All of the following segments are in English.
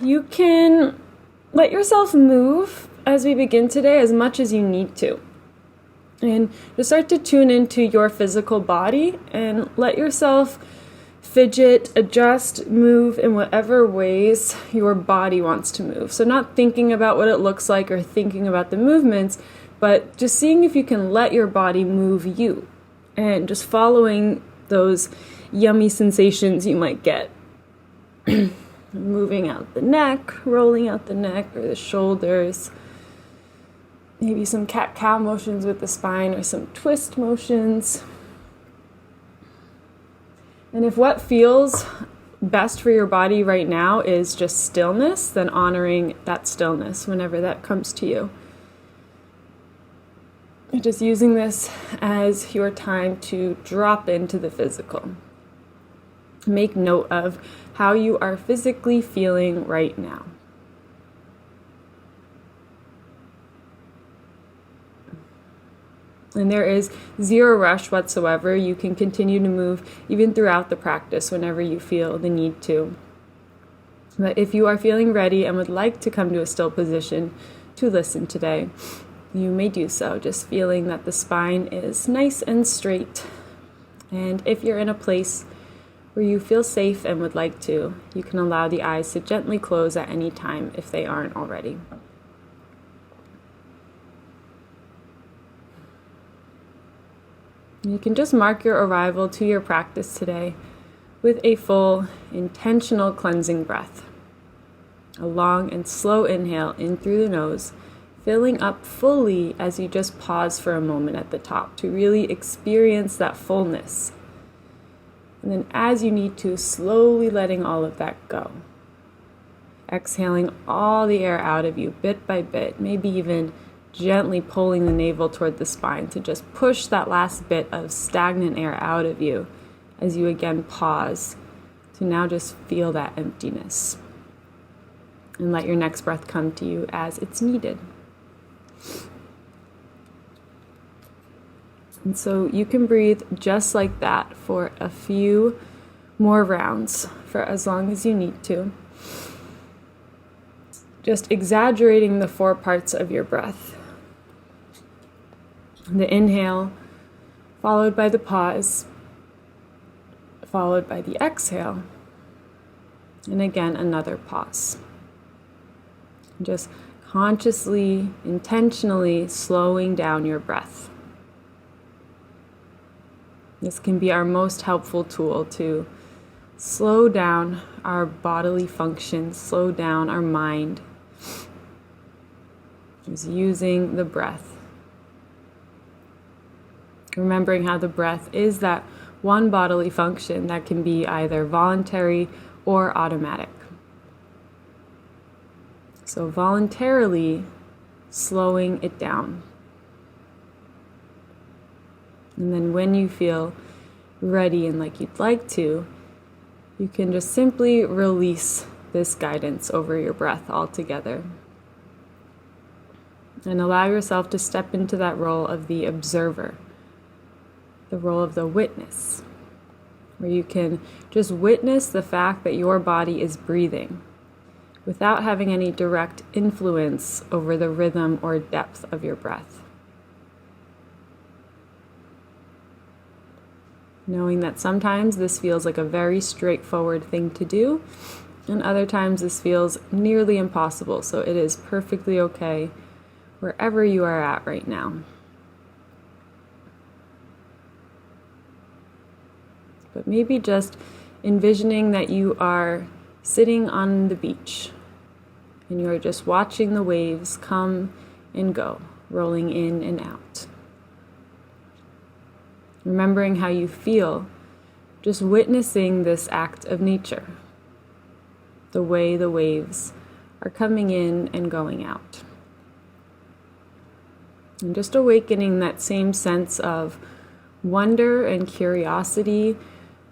You can let yourself move as we begin today as much as you need to. And just start to tune into your physical body and let yourself fidget, adjust, move in whatever ways your body wants to move. So not thinking about what it looks like or thinking about the movements, but just seeing if you can let your body move you and just following those yummy sensations you might get. Moving out the neck, rolling out the neck or the shoulders. Maybe some cat-cow motions with the spine or some twist motions. And if what feels best for your body right now is just stillness, then honoring that stillness whenever that comes to you. And just using this as your time to drop into the physical. Make note of how you are physically feeling right now. And there is zero rush whatsoever. You can continue to move even throughout the practice whenever you feel the need to. But if you are feeling ready and would like to come to a still position to listen today, you may do so, just feeling that the spine is nice and straight. And if you're in a place where you feel safe and would like to, you can allow the eyes to gently close at any time if they aren't already. You can just mark your arrival to your practice today with a full, intentional cleansing breath. A long and slow inhale in through the nose, filling up fully as you just pause for a moment at the top to really experience that fullness. And then as you need to, slowly letting all of that go. Exhaling all the air out of you bit by bit, maybe even gently pulling the navel toward the spine to just push that last bit of stagnant air out of you as you again pause to now just feel that emptiness. And let your next breath come to you as it's needed. And so you can breathe just like that for a few more rounds, for as long as you need to. Just exaggerating the 4 parts of your breath. The inhale, followed by the pause, followed by the exhale, and again another pause. Just consciously, intentionally slowing down your breath. This can be our most helpful tool to slow down our bodily functions, slow down our mind. Just using the breath. Remembering how the breath is that one bodily function that can be either voluntary or automatic. So voluntarily slowing it down. And then when you feel ready and like you'd like to, you can just simply release this guidance over your breath altogether. And allow yourself to step into that role of the observer, the role of the witness, where you can just witness the fact that your body is breathing without having any direct influence over the rhythm or depth of your breath. Knowing that sometimes this feels like a very straightforward thing to do, and other times this feels nearly impossible, so it is perfectly okay wherever you are at right now. But maybe just envisioning that you are sitting on the beach and you are just watching the waves come and go, rolling in and out. Remembering how you feel, just witnessing this act of nature, the way the waves are coming in and going out. And just awakening that same sense of wonder and curiosity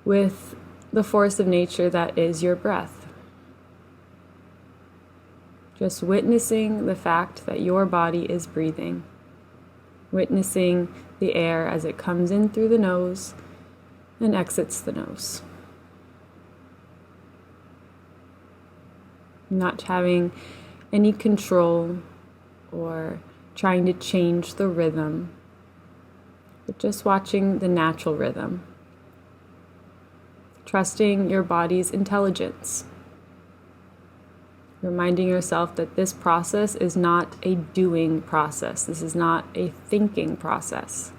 with the force of nature that is your breath. Just witnessing the fact that your body is breathing. Witnessing the air as it comes in through the nose and exits the nose. not having any control or trying to change the rhythm, but just watching the natural rhythm. Trusting your body's intelligence. Reminding yourself that this process is not a doing process. This is not a thinking process.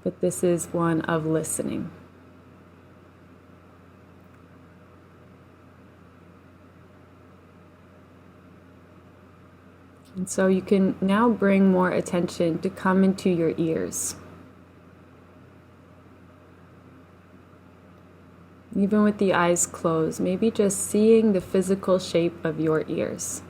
But this is one of listening. And so you can now bring more attention to come into your ears. Even with the eyes closed, maybe just seeing the physical shape of your ears.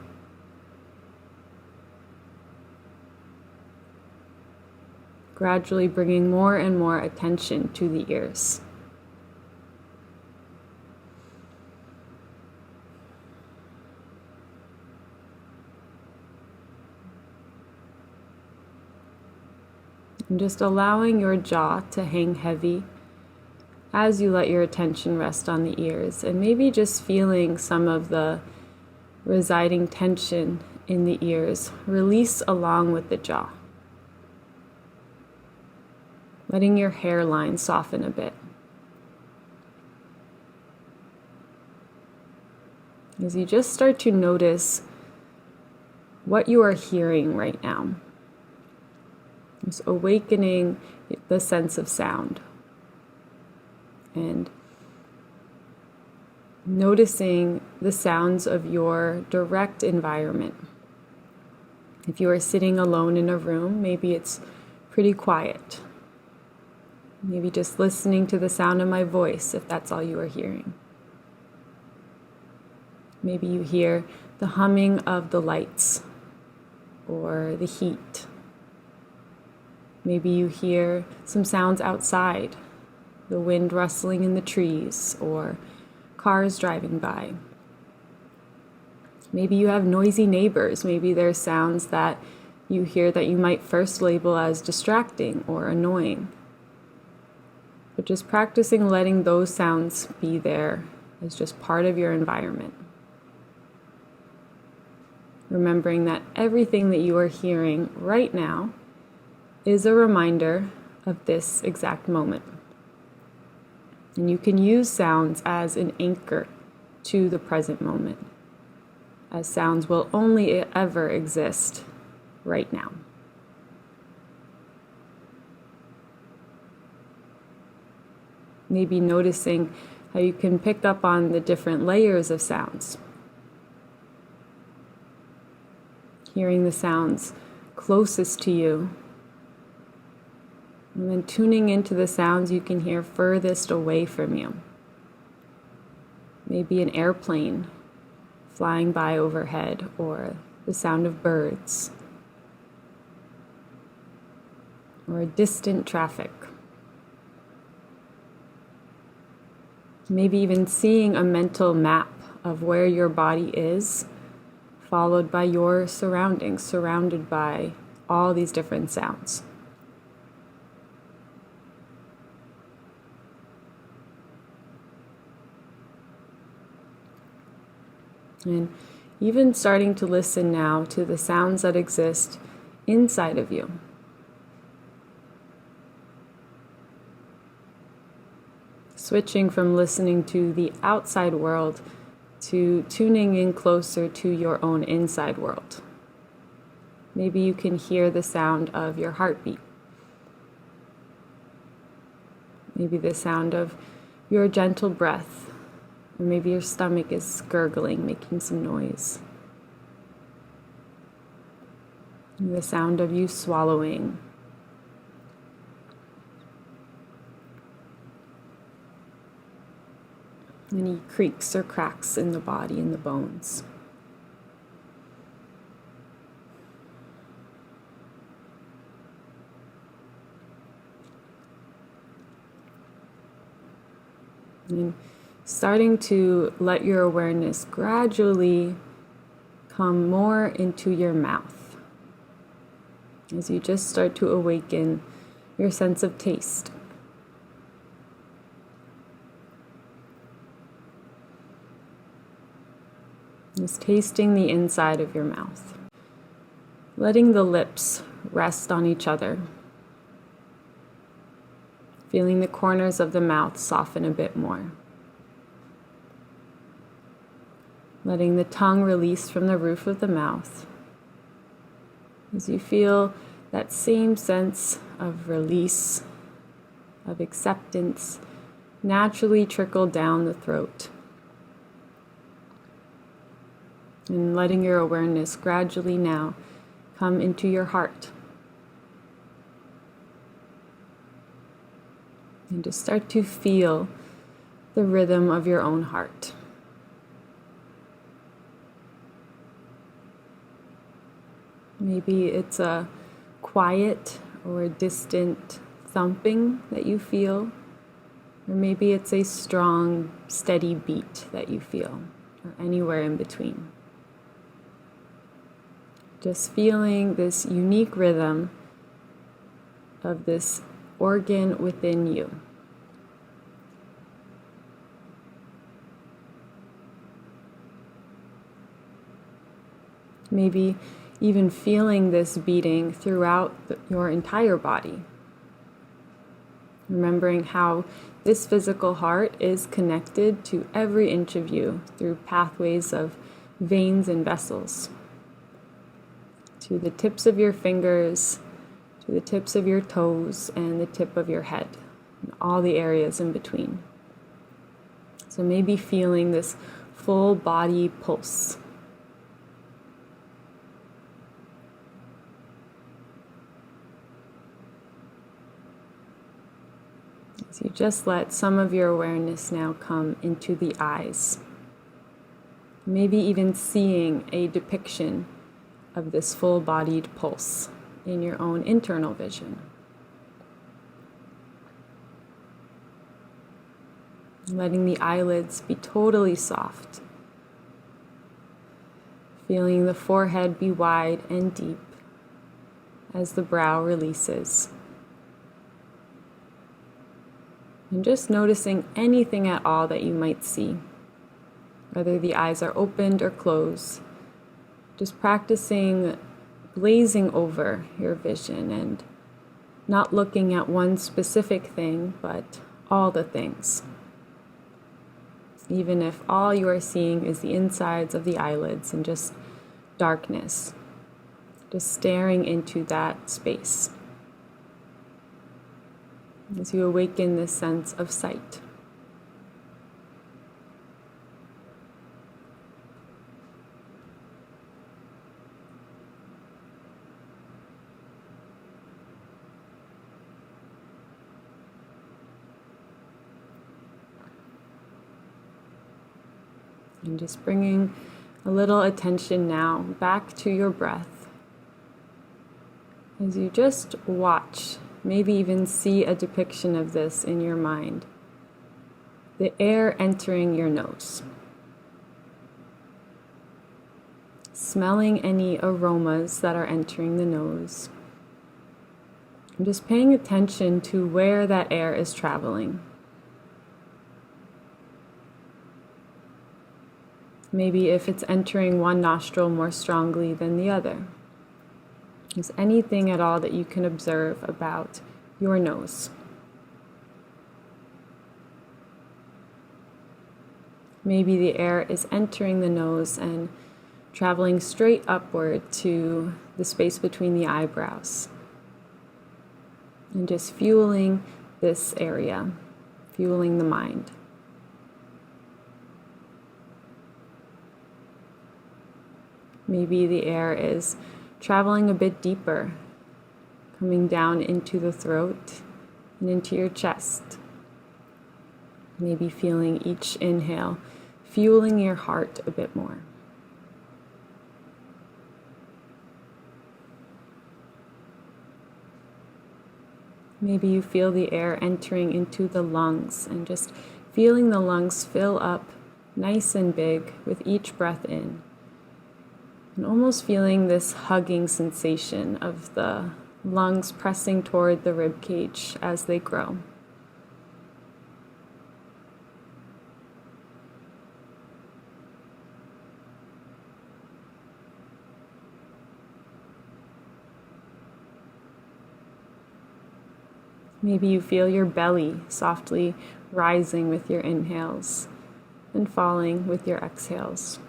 Gradually bringing more and more attention to the ears. And just allowing your jaw to hang heavy as you let your attention rest on the ears, and maybe just feeling some of the residing tension in the ears release along with the jaw. Letting your hairline soften a bit. As you just start to notice what you are hearing right now. Just awakening the sense of sound. And noticing the sounds of your direct environment. If you are sitting alone in a room, maybe it's pretty quiet. Maybe just listening to the sound of my voice, if that's all you are hearing. Maybe you hear the humming of the lights or the heat. Maybe you hear some sounds outside, the wind rustling in the trees or cars driving by. Maybe you have noisy neighbors. Maybe there's sounds that you hear that you might first label as distracting or annoying. But just practicing letting those sounds be there as just part of your environment. Remembering that everything that you are hearing right now is a reminder of this exact moment. And you can use sounds as an anchor to the present moment, as sounds will only ever exist right now. Maybe noticing how you can pick up on the different layers of sounds. Hearing the sounds closest to you, and then tuning into the sounds you can hear furthest away from you. Maybe an airplane flying by overhead, or the sound of birds, or distant traffic. Maybe even seeing a mental map of where your body is, followed by your surroundings, surrounded by all these different sounds. And even starting to listen now to the sounds that exist inside of you. Switching from listening to the outside world to tuning in closer to your own inside world. Maybe you can hear the sound of your heartbeat. Maybe the sound of your gentle breath. Or maybe your stomach is gurgling, making some noise. And the sound of you swallowing. Any creaks or cracks in the body and the bones. And starting to let your awareness gradually come more into your mouth as you just start to awaken your sense of taste. Just tasting the inside of your mouth. Letting the lips rest on each other. Feeling the corners of the mouth soften a bit more. Letting the tongue release from the roof of the mouth as you feel that same sense of release, of acceptance, naturally trickle down the throat. And letting your awareness gradually now come into your heart. And just start to feel the rhythm of your own heart. Maybe it's a quiet or a distant thumping that you feel, or maybe it's a strong, steady beat that you feel, or anywhere in between. Just feeling this unique rhythm of this organ within you. Maybe even feeling this beating throughout your entire body. Remembering how this physical heart is connected to every inch of you through pathways of veins and vessels. To the tips of your fingers, to the tips of your toes, and the tip of your head, and all the areas in between. So maybe feeling this full body pulse. So you just let some of your awareness now come into the eyes. Maybe even seeing a depiction of this full-bodied pulse in your own internal vision. Letting the eyelids be totally soft. Feeling the forehead be wide and deep as the brow releases. And just noticing anything at all that you might see, whether the eyes are opened or closed. Just practicing glazing over your vision and not looking at one specific thing, but all the things. Even if all you are seeing is the insides of the eyelids and just darkness, just staring into that space. As you awaken this sense of sight. And just bringing a little attention now back to your breath. As you just watch, maybe even see a depiction of this in your mind. The air entering your nose. Smelling any aromas that are entering the nose. And just paying attention to where that air is traveling. Maybe if it's entering one nostril more strongly than the other. Is anything at all that you can observe about your nose? Maybe the air is entering the nose and traveling straight upward to the space between the eyebrows. And just fueling this area, fueling the mind. Maybe the air is traveling a bit deeper, coming down into the throat and into your chest. Maybe feeling each inhale, fueling your heart a bit more. Maybe you feel the air entering into the lungs and just feeling the lungs fill up nice and big with each breath in. And almost feeling this hugging sensation of the lungs pressing toward the rib cage as they grow. Maybe you feel your belly softly rising with your inhales and falling with your exhales.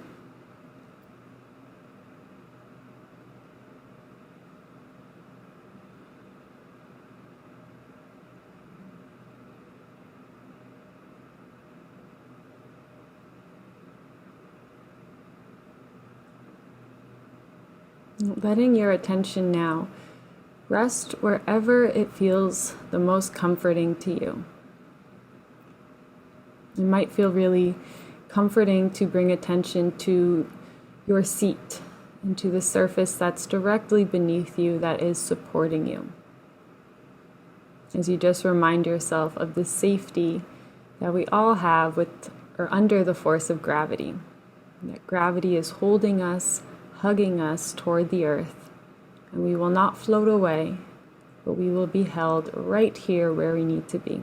Letting your attention now rest wherever it feels the most comforting to you. It might feel really comforting to bring attention to your seat and to the surface that's directly beneath you that is supporting you. As you just remind yourself of the safety that we all have with or under the force of gravity. That gravity is holding us, hugging us toward the earth, and we will not float away, but we will be held right here where we need to be.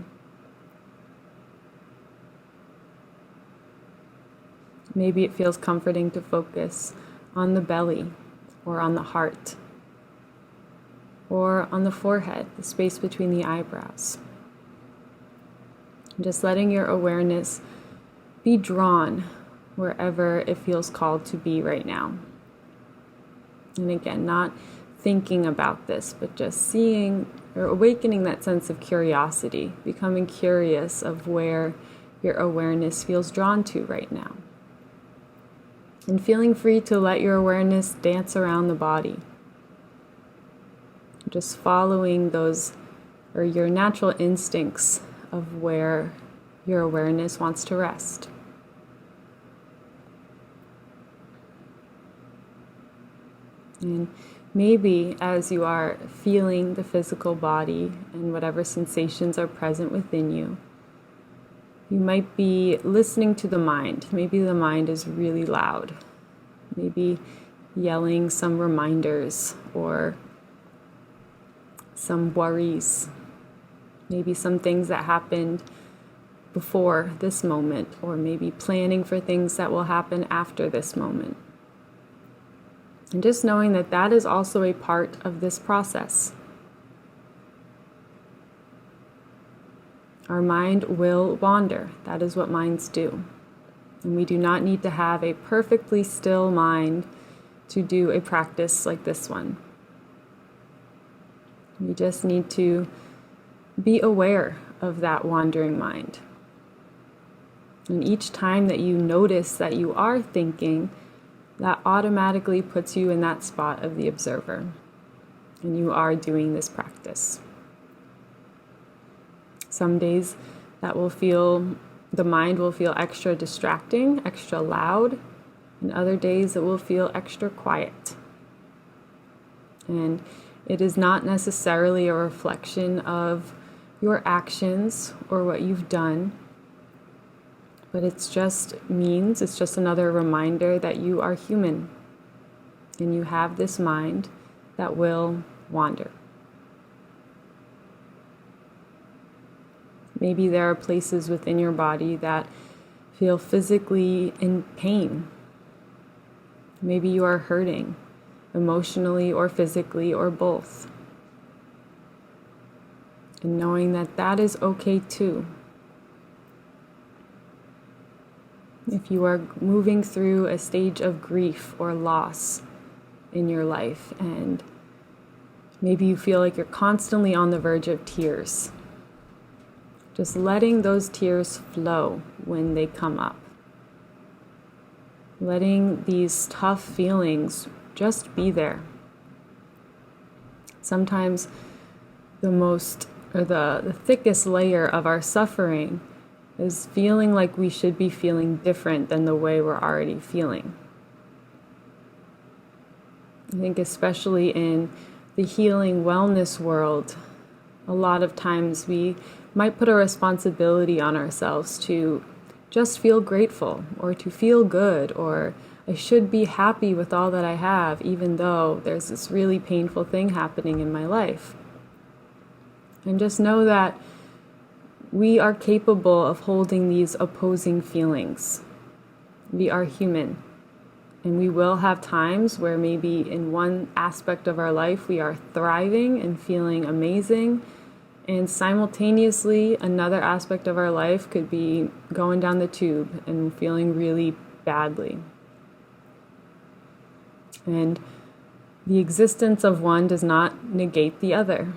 Maybe it feels comforting to focus on the belly or on the heart or on the forehead, the space between the eyebrows. Just letting your awareness be drawn wherever it feels called to be right now. And again, not thinking about this, but just seeing or awakening that sense of curiosity, becoming curious of where your awareness feels drawn to right now. And feeling free to let your awareness dance around the body. Just following those, or your natural instincts of where your awareness wants to rest. And maybe as you are feeling the physical body and whatever sensations are present within you, you might be listening to the mind. Maybe the mind is really loud. Maybe yelling some reminders or some worries. Maybe some things that happened before this moment, or maybe planning for things that will happen after this moment. And just knowing that that is also a part of this process. Our mind will wander. That is what minds do. And we do not need to have a perfectly still mind to do a practice like this one. We just need to be aware of that wandering mind. And each time that you notice that you are thinking, that automatically puts you in that spot of the observer. And you are doing this practice. Some days the mind will feel extra distracting, extra loud, and other days it will feel extra quiet. And it is not necessarily a reflection of your actions or what you've done, but it's just another reminder that you are human and you have this mind that will wander. Maybe there are places within your body that feel physically in pain. Maybe you are hurting, emotionally or physically or both. And knowing that that is okay too. If you are moving through a stage of grief or loss in your life, and maybe you feel like you're constantly on the verge of tears, just letting those tears flow when they come up. Letting these tough feelings just be there. Sometimes the thickest layer of our suffering is feeling like we should be feeling different than the way we're already feeling. I think especially in the healing wellness world, a lot of times we might put a responsibility on ourselves to just feel grateful or to feel good, or I should be happy with all that I have, even though there's this really painful thing happening in my life. And just know that we are capable of holding these opposing feelings. We are human. And we will have times where maybe in one aspect of our life we are thriving and feeling amazing, And simultaneously, another aspect of our life could be going down the tube and feeling really badly. And the existence of one does not negate the other.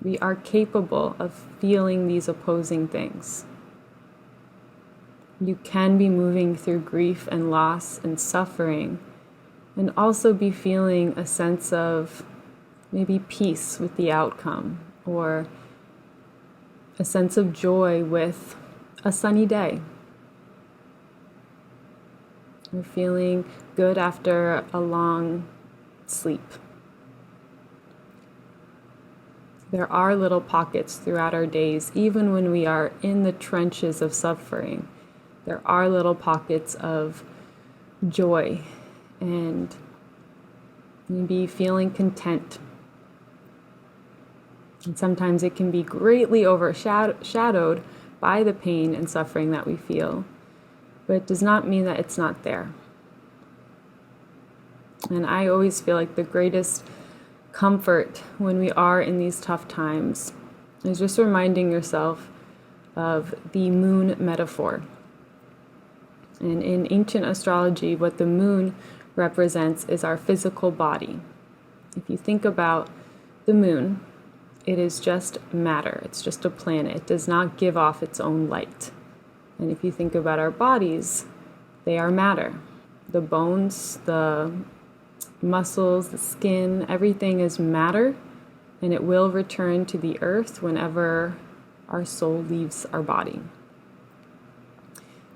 We are capable of feeling these opposing things. You can be moving through grief and loss and suffering, and also be feeling a sense of maybe peace with the outcome, or a sense of joy with a sunny day, or feeling good after a long sleep. There are little pockets throughout our days, even when we are in the trenches of suffering. There are little pockets of joy and maybe feeling content. And sometimes it can be greatly overshadowed by the pain and suffering that we feel, but it does not mean that it's not there. And I always feel like the greatest comfort when we are in these tough times is just reminding yourself of the moon metaphor. And in ancient astrology, what the moon represents is our physical body. If you think about the moon, it is just matter. It's just a planet. It does not give off its own light. And if you think about our bodies, they are matter. The bones, the muscles, the skin, everything is matter, and it will return to the earth whenever our soul leaves our body.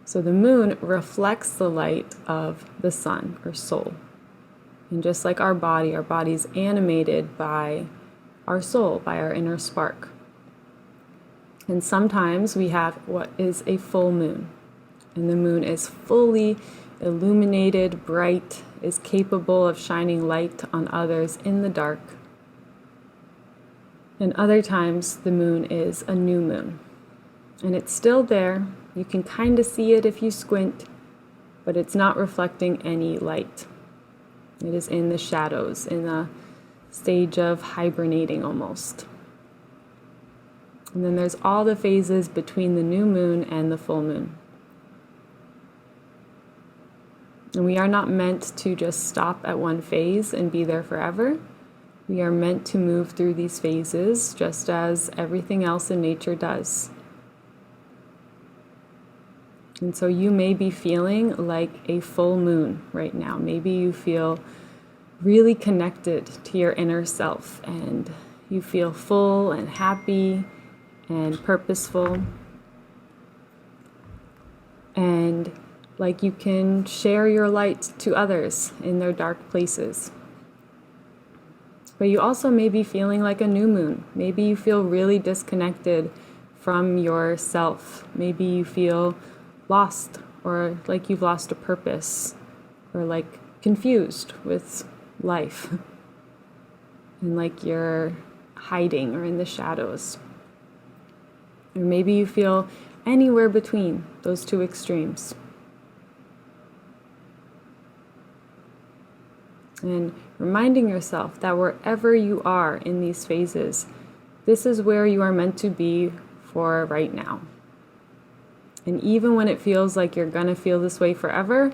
So the moon reflects the light of the sun, or soul. And just like our body is animated by our soul, by our inner spark. And sometimes we have what is a full moon. And the moon is fully illuminated, bright, is capable of shining light on others in the dark. And other times the moon is a new moon. And it's still there. You can kind of see it if you squint, but it's not reflecting any light. It is in the shadows, in a stage of hibernating almost. And then there's all the phases between the new moon and the full moon. And we are not meant to just stop at one phase and be there forever. We are meant to move through these phases just as everything else in nature does. And so you may be feeling like a full moon right now. Maybe you feel really connected to your inner self, and you feel full and happy and purposeful, and like you can share your light to others in their dark places. But you also may be feeling like a new moon. Maybe you feel really disconnected from yourself. Maybe you feel lost, or like you've lost a purpose, or like confused with life, and like you're hiding or in the shadows. Or maybe you feel anywhere between those two extremes. And reminding yourself that wherever you are in these phases, this is where you are meant to be for right now. And even when it feels like you're going to feel this way forever,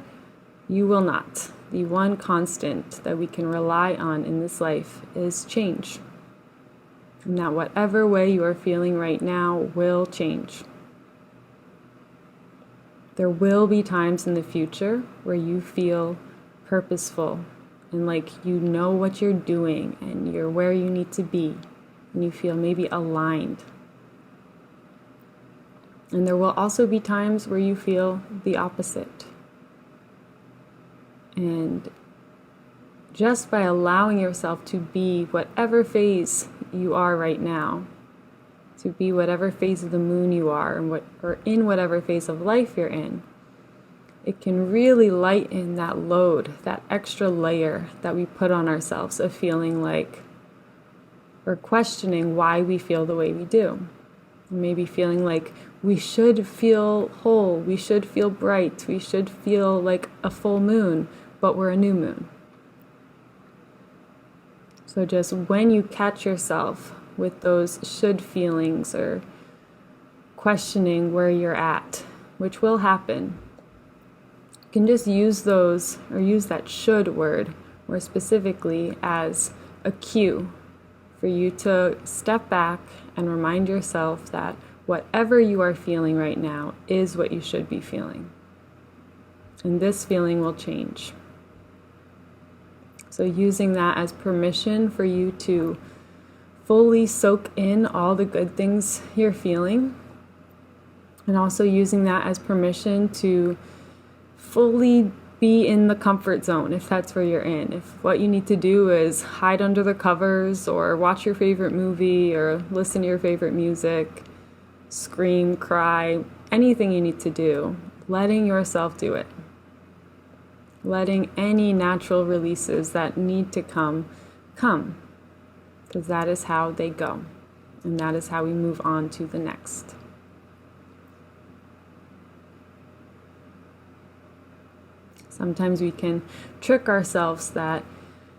you will not. The one constant that we can rely on in this life is change. And that whatever way you are feeling right now will change. There will be times in the future where you feel purposeful and like you know what you're doing and you're where you need to be, and you feel maybe aligned. And there will also be times where you feel the opposite. And just by allowing yourself to be whatever phase you are right now, to be whatever phase of the moon you are, or in whatever phase of life you're in, it can really lighten that load, that extra layer that we put on ourselves of feeling like we're questioning why we feel the way we do. Maybe feeling like we should feel whole, we should feel bright, we should feel like a full moon, but we're a new moon. So just when you catch yourself with those should feelings or questioning where you're at, which will happen, you can just use those, or use that should word more specifically, as a cue for you to step back and remind yourself that whatever you are feeling right now is what you should be feeling. And this feeling will change. So using that as permission for you to fully soak in all the good things you're feeling, and also using that as permission to fully be in the comfort zone if that's where you're in. If what you need to do is hide under the covers or watch your favorite movie or listen to your favorite music, scream, cry, anything you need to do, letting yourself do it. Letting any natural releases that need to come, because that is how they go, and that is how we move on to the next. Sometimes we can trick ourselves that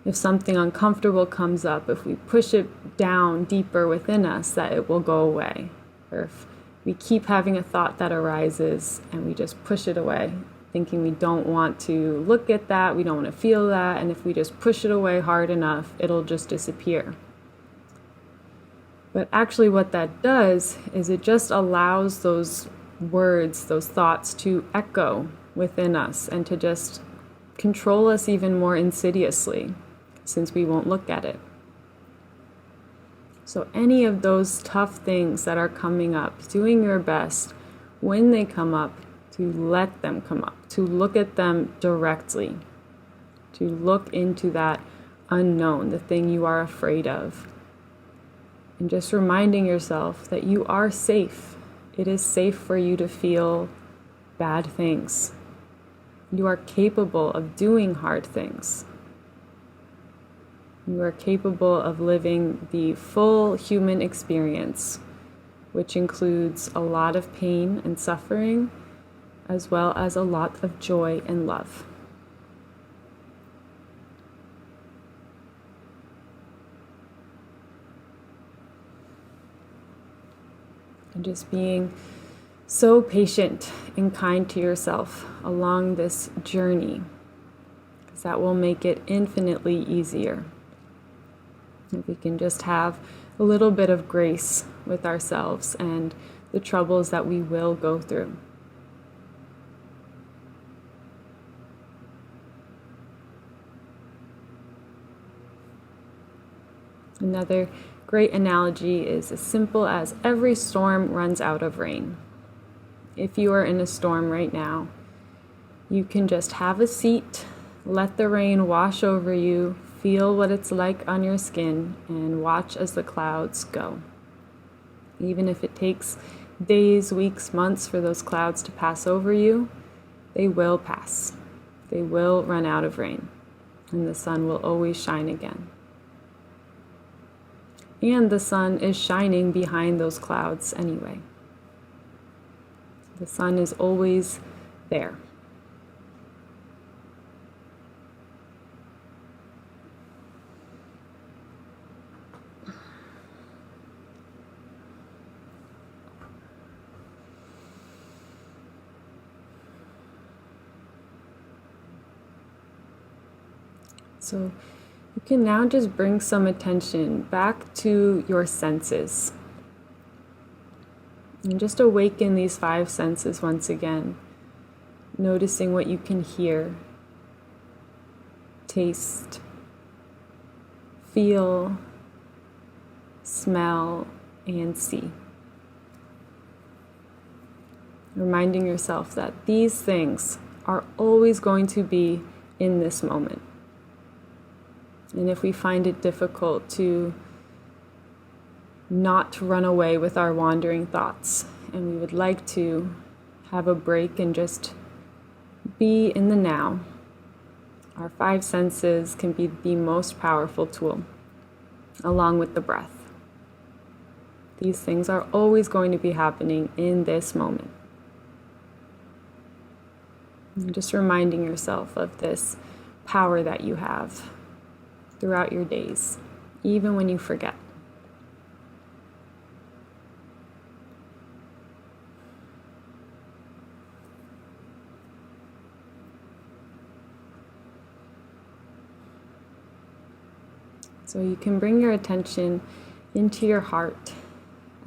if something uncomfortable comes up, if we push it down deeper within us, that it will go away. Or if we keep having a thought that arises and we just push it away, thinking we don't want to look at that, we don't want to feel that, and if we just push it away hard enough, it'll just disappear. But actually what that does is it just allows those words, those thoughts to echo within us and to just control us even more insidiously, since we won't look at it. So any of those tough things that are coming up, doing your best when they come up to let them come up, to look at them directly, to look into that unknown, the thing you are afraid of, and just reminding yourself that you are safe. It is safe for you to feel bad things. You are capable of doing hard things. You are capable of living the full human experience, which includes a lot of pain and suffering, as well as a lot of joy and love. And just being so patient and kind to yourself along this journey, because that will make it infinitely easier. If we can just have a little bit of grace with ourselves and the troubles that we will go through. Another great analogy is as simple as every storm runs out of rain. If you are in a storm right now, you can just have a seat, let the rain wash over you, feel what it's like on your skin, and watch as the clouds go. Even if it takes days, weeks, months for those clouds to pass over you, they will pass. They will run out of rain, and the sun will always shine again. And the sun is shining behind those clouds anyway. The sun is always there. So you can now just bring some attention back to your senses. And just awaken these 5 senses once again, noticing what you can hear, taste, feel, smell, and see. Reminding yourself that these things are always going to be in this moment. And if we find it difficult to not run away with our wandering thoughts, and we would like to have a break and just be in the now, our 5 senses can be the most powerful tool, along with the breath. These things are always going to be happening in this moment. And just reminding yourself of this power that you have throughout your days, even when you forget. So you can bring your attention into your heart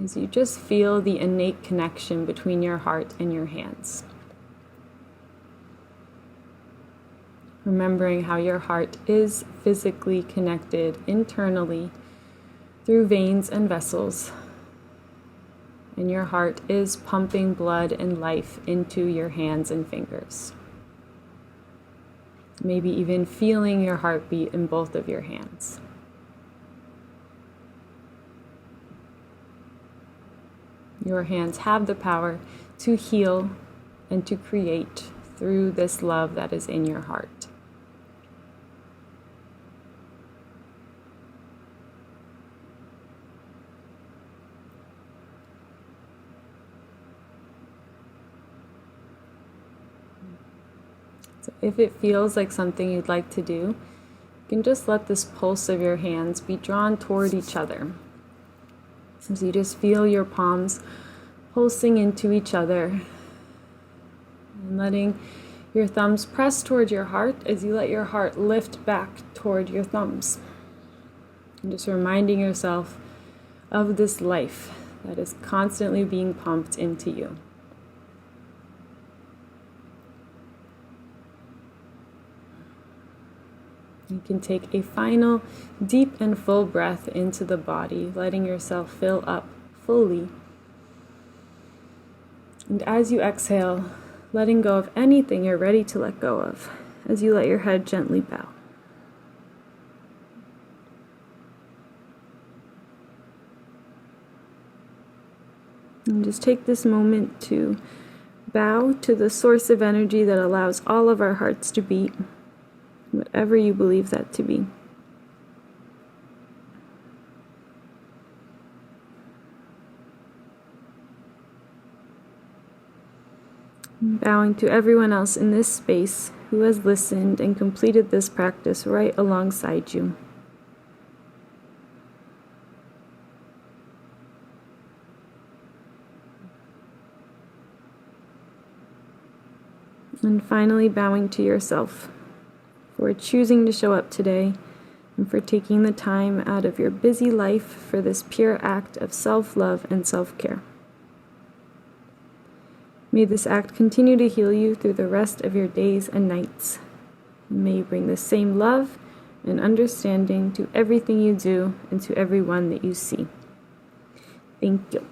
as you just feel the innate connection between your heart and your hands. Remembering how your heart is physically connected internally through veins and vessels, and your heart is pumping blood and life into your hands and fingers. Maybe even feeling your heartbeat in both of your hands. Your hands have the power to heal and to create through this love that is in your heart. So if it feels like something you'd like to do, you can just let this pulse of your hands be drawn toward each other. As you just feel your palms pulsing into each other and letting your thumbs press toward your heart as you let your heart lift back toward your thumbs. And just reminding yourself of this life that is constantly being pumped into you. You can take a final deep and full breath into the body, letting yourself fill up fully. And as you exhale, letting go of anything you're ready to let go of, as you let your head gently bow. And just take this moment to bow to the source of energy that allows all of our hearts to beat, whatever you believe that to be. Bowing to everyone else in this space who has listened and completed this practice right alongside you. And finally, bowing to yourself for choosing to show up today and for taking the time out of your busy life for this pure act of self-love and self-care. May this act continue to heal you through the rest of your days and nights. And may you bring the same love and understanding to everything you do and to everyone that you see. Thank you.